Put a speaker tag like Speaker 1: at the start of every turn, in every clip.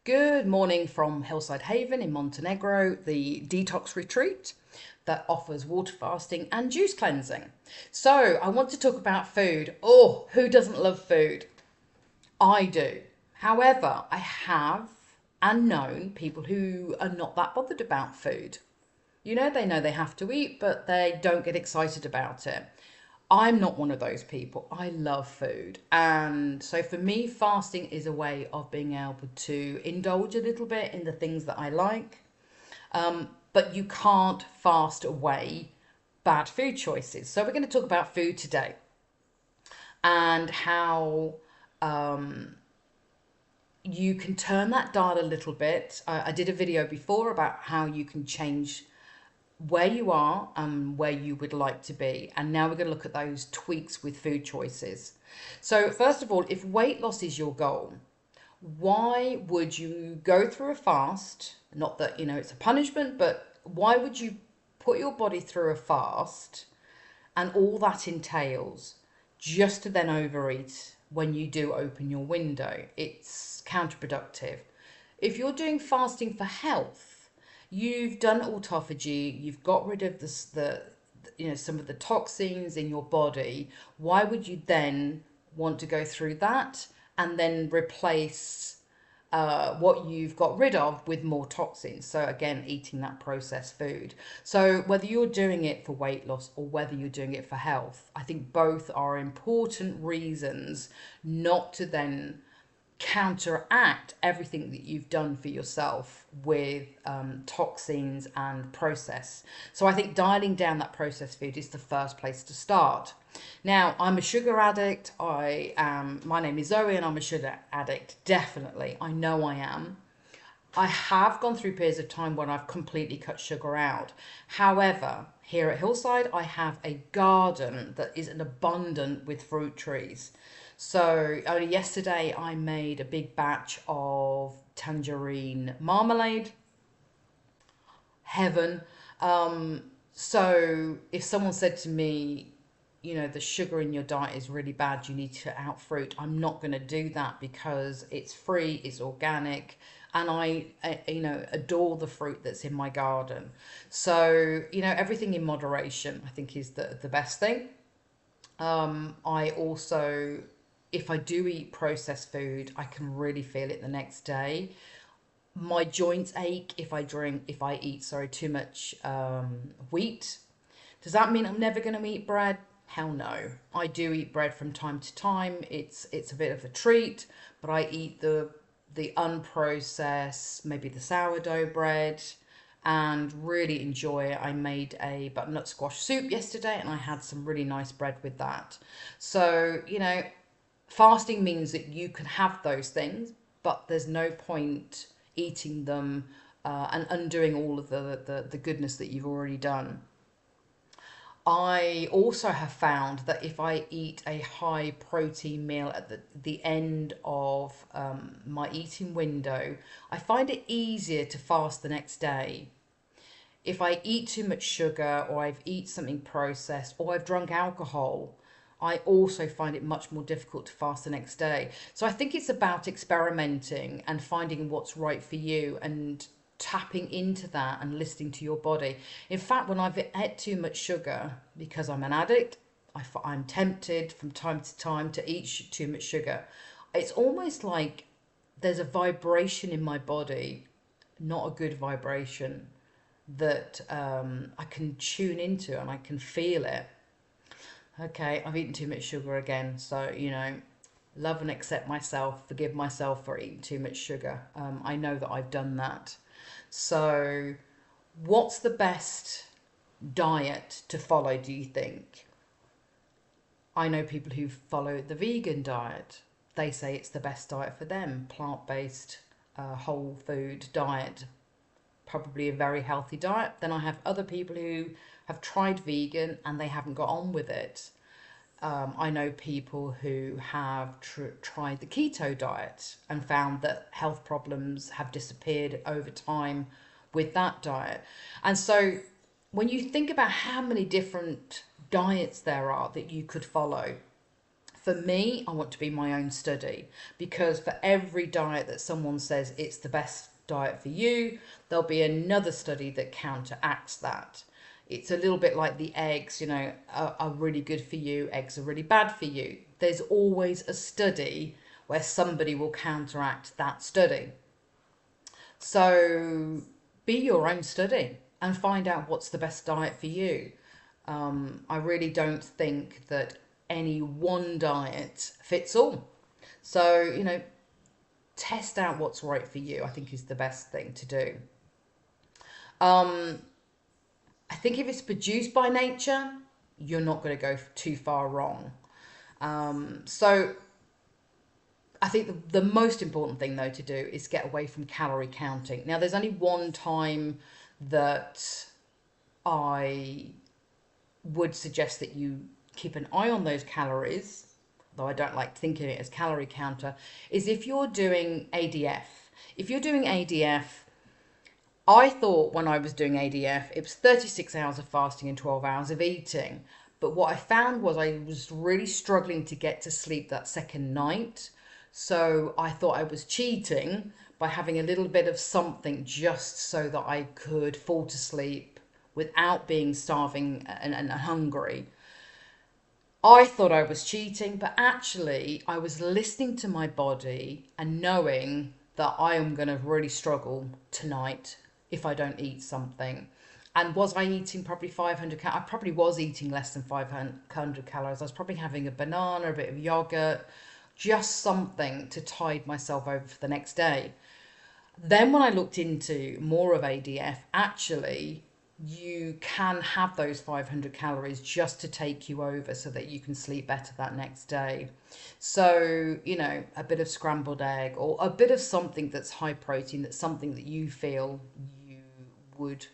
Speaker 1: Good morning from Hillside Haven in Montenegro, the detox retreat that offers water fasting and juice cleansing. So, I want to talk about food. Oh, who doesn't love food? I do. However, I have and known people who are not that bothered about food. They know they have to eat, but they don't get excited about it. I'm not one of those people. I love food. And so for me, fasting is a way of being able to indulge a little bit in the things that I like. But you can't fast away bad food choices. So we're going to talk about food today and how you can turn that dial a little bit. I did a video before about how you can change where you are and where you would like to be. And now we're going to look at those tweaks with food choices. So first of all, if weight loss is your goal, why would you go through a fast? Not that, it's a punishment, but why would you put your body through a fast and all that entails just to then overeat when you do open your window? It's counterproductive. If you're doing fasting for health, you've done autophagy, you've got rid of some of the toxins in your body. Why would you then want to go through that and then replace what you've got rid of with more toxins? So again, eating that processed food. So whether you're doing it for weight loss or whether you're doing it for health, I think both are important reasons not to then counteract everything that you've done for yourself with toxins and process. So I think dialing down that processed food is the first place to start. Now, I'm a sugar addict. My name is Zoe and I'm a sugar addict, definitely. I know I am. I have gone through periods of time when I've completely cut sugar out. However, here at Hillside, I have a garden that is abundant with fruit trees. So only yesterday I made a big batch of tangerine marmalade. Heaven. So if someone said to me, the sugar in your diet is really bad, you need to cut out fruit, I'm not going to do that because it's free, it's organic, and I adore the fruit that's in my garden. So, everything in moderation, I think, is the best thing. I also, if I do eat processed food, I can really feel it the next day. My joints ache if I eat, too much wheat. Does that mean I'm never going to eat bread? Hell no. I do eat bread from time to time. It's a bit of a treat, but I eat the unprocessed, maybe the sourdough bread, and really enjoy it. I made a butternut squash soup yesterday and I had some really nice bread with that. So, fasting means that you can have those things, but there's no point eating them and undoing all of the goodness that you've already done. I also have found that if I eat a high protein meal at the end of my eating window, I find it easier to fast the next day. If I eat too much sugar or I've eaten something processed or I've drunk alcohol, I also find it much more difficult to fast the next day. So I think it's about experimenting and finding what's right for you and tapping into that and listening to your body. In fact, when I've ate too much sugar, because I'm an addict, I'm tempted from time to time to eat too much sugar. It's almost like there's a vibration in my body, not a good vibration, that I can tune into and I can feel it. Okay, I've eaten too much sugar again, so love and accept myself, forgive myself for eating too much sugar. I know that I've done that. So what's the best diet to follow, do you think? I know people who follow the vegan diet. They say it's the best diet for them, plant-based, whole food diet, probably a very healthy diet. Then I have other people who have tried vegan and they haven't got on with it. I know people who have tried the keto diet and found that health problems have disappeared over time with that diet. And so when you think about how many different diets there are that you could follow, For me, I want to be my own study, because for every diet that someone says it's the best diet for you, there'll be another study that counteracts that. It's a little bit like the eggs, are really good for you, eggs are really bad for you. There's always a study where somebody will counteract that study. So be your own study and find out what's the best diet for you. I really don't think that any one diet fits all. So, test out what's right for you, I think is the best thing to do. Um, I think if it's produced by nature, you're not going to go too far wrong. So I think the most important thing, though, to do is get away from calorie counting. Now, there's only one time that I would suggest that you keep an eye on those calories, though I don't like thinking of it as calorie counter, is if you're doing ADF. If you're doing ADF, I thought when I was doing ADF, it was 36 hours of fasting and 12 hours of eating. But what I found was I was really struggling to get to sleep that second night. So I thought I was cheating by having a little bit of something just so that I could fall to sleep without being starving and hungry. I thought I was cheating, but actually I was listening to my body and knowing that I am going to really struggle tonight if I don't eat something. And was I eating probably 500 calories? I probably was eating less than 500 calories. I was probably having a banana, a bit of yogurt, just something to tide myself over for the next day. Then when I looked into more of ADF, actually you can have those 500 calories just to take you over so that you can sleep better that next day. So, a bit of scrambled egg or a bit of something that's high protein, that's something that you feel you would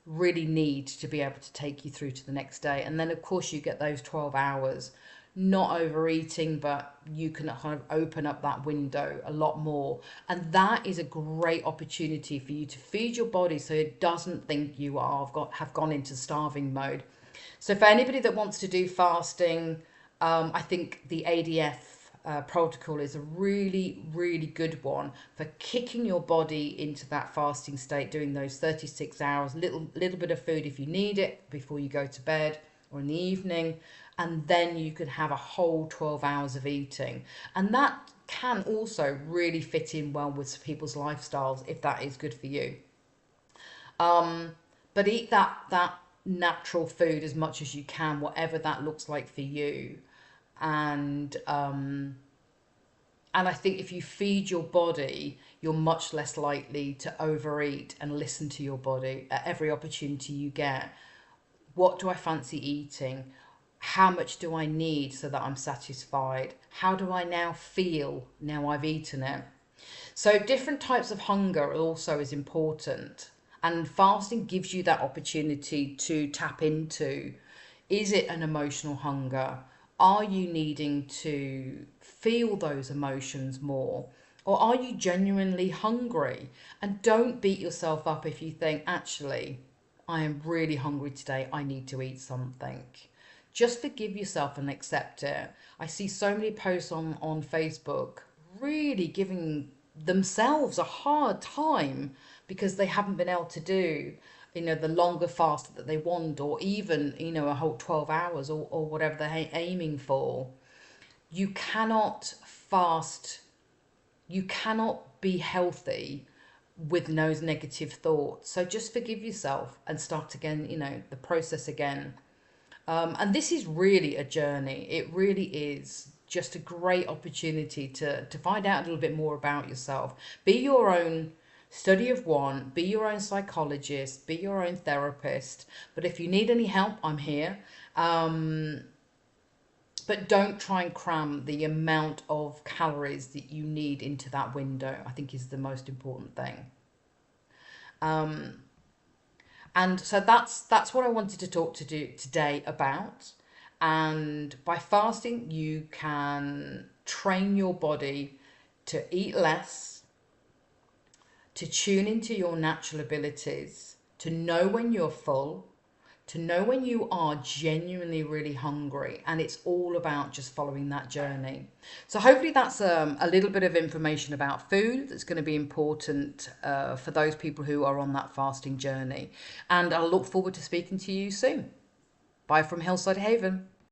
Speaker 1: really need to be able to take you through to the next day. And then, of course, you get those 12 hours, not overeating, but you can kind of open up that window a lot more. And that is a great opportunity for you to feed your body so it doesn't think you have gone into starving mode. So for anybody that wants to do fasting, I think the ADF protocol is a really, really good one for kicking your body into that fasting state, doing those 36 hours, little bit of food if you need it before you go to bed or in the evening, and then you could have a whole 12 hours of eating. And that can also really fit in well with people's lifestyles if that is good for you. But eat that natural food as much as you can, whatever that looks like for you. And I think if you feed your body, you're much less likely to overeat and listen to your body at every opportunity you get. What do I fancy eating? How much do I need so that I'm satisfied? How do I now feel now I've eaten it? So different types of hunger also is important. And fasting gives you that opportunity to tap into, is it an emotional hunger? Are you needing to feel those emotions more? Or are you genuinely hungry? And don't beat yourself up if you think, actually, I am really hungry today, I need to eat something. Just forgive yourself and accept it. I see so many posts on Facebook really giving themselves a hard time because they haven't been able to do, the longer fast that they want, or even, a whole 12 hours or whatever they're aiming for. You cannot fast, you cannot be healthy with those negative thoughts. So just forgive yourself and start again, the process again. And this is really a journey. It really is just a great opportunity to find out a little bit more about yourself. Be your own study of one, be your own psychologist, be your own therapist. But if you need any help, I'm here. But don't try and cram the amount of calories that you need into that window, I think is the most important thing. And so that's what I wanted to talk to you today about. And by fasting, you can train your body to eat less, to tune into your natural abilities, to know when you're full, to know when you are genuinely really hungry, and it's all about just following that journey. So hopefully that's a little bit of information about food that's going to be important for those people who are on that fasting journey, and I'll look forward to speaking to you soon. Bye from Hillside Haven.